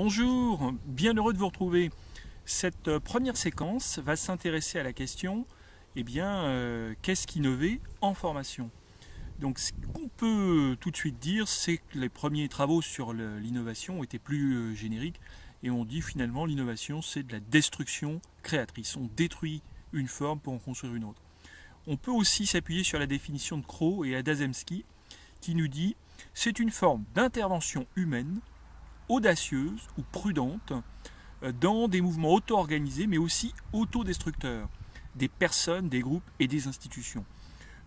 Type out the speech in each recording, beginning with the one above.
Bonjour, bien heureux de vous retrouver. Cette première séquence va s'intéresser à la question, qu'est-ce qu'innover en formation? Donc ce qu'on peut tout de suite dire, c'est que les premiers travaux sur l'innovation étaient plus génériques et on dit finalement l'innovation c'est de la destruction créatrice. On détruit une forme pour en construire une autre. On peut aussi s'appuyer sur la définition de Crow et Adazemski qui nous dit c'est une forme d'intervention humaine audacieuse ou prudente dans des mouvements auto-organisés mais aussi autodestructeurs des personnes, des groupes et des institutions.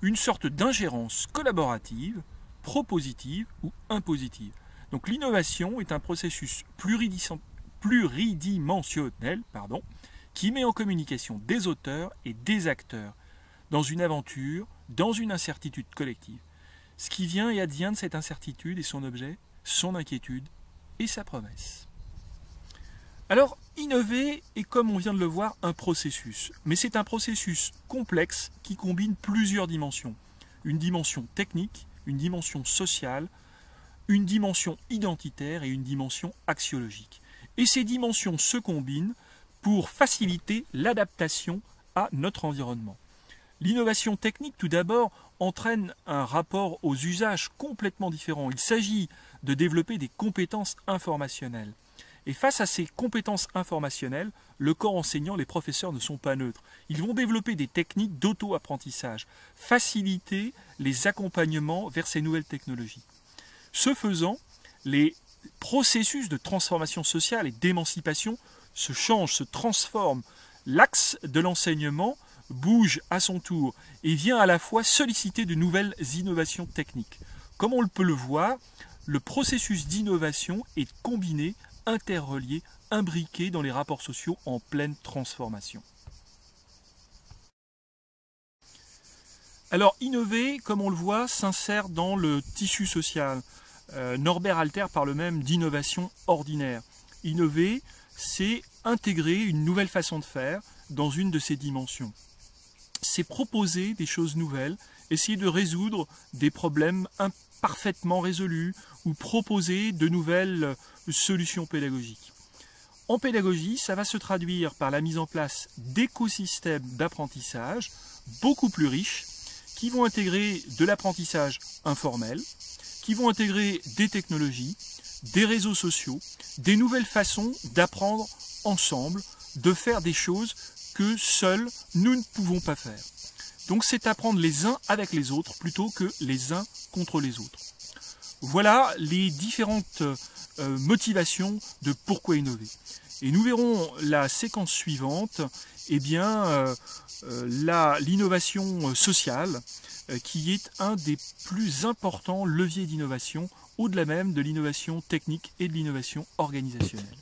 Une sorte d'ingérence collaborative, propositive ou impositive. Donc l'innovation est un processus pluridimensionnel qui met en communication des auteurs et des acteurs dans une aventure, dans une incertitude collective. Ce qui vient et advient de cette incertitude et son objet, son inquiétude et sa promesse. Alors, innover est, comme on vient de le voir, un processus. Mais c'est un processus complexe qui combine plusieurs dimensions. Une dimension technique, une dimension sociale, une dimension identitaire et une dimension axiologique. Et ces dimensions se combinent pour faciliter l'adaptation à notre environnement. L'innovation technique, tout d'abord, entraîne un rapport aux usages complètement différents. Il s'agit de développer des compétences informationnelles. Et face à ces compétences informationnelles, le corps enseignant, les professeurs ne sont pas neutres. Ils vont développer des techniques d'auto-apprentissage, faciliter les accompagnements vers ces nouvelles technologies. Ce faisant, les processus de transformation sociale et d'émancipation se changent, se transforment. L'axe de l'enseignement bouge à son tour et vient à la fois solliciter de nouvelles innovations techniques. Comme on peut le voir, le processus d'innovation est combiné, interrelié, imbriqué dans les rapports sociaux en pleine transformation. Alors innover, comme on le voit, s'insère dans le tissu social. Norbert Alter parle même d'innovation ordinaire. Innover, c'est intégrer une nouvelle façon de faire dans une de ces dimensions. C'est proposer des choses nouvelles, essayer de résoudre des problèmes imparfaitement résolus ou proposer de nouvelles solutions pédagogiques. En pédagogie, ça va se traduire par la mise en place d'écosystèmes d'apprentissage beaucoup plus riches qui vont intégrer de l'apprentissage informel, qui vont intégrer des technologies, des réseaux sociaux, des nouvelles façons d'apprendre ensemble, de faire des choses que seuls nous ne pouvons pas faire. Donc c'est apprendre les uns avec les autres plutôt que les uns contre les autres. Voilà les différentes motivations de pourquoi innover. Et nous verrons la séquence suivante, l'innovation sociale, qui est un des plus importants leviers d'innovation, au-delà même de l'innovation technique et de l'innovation organisationnelle.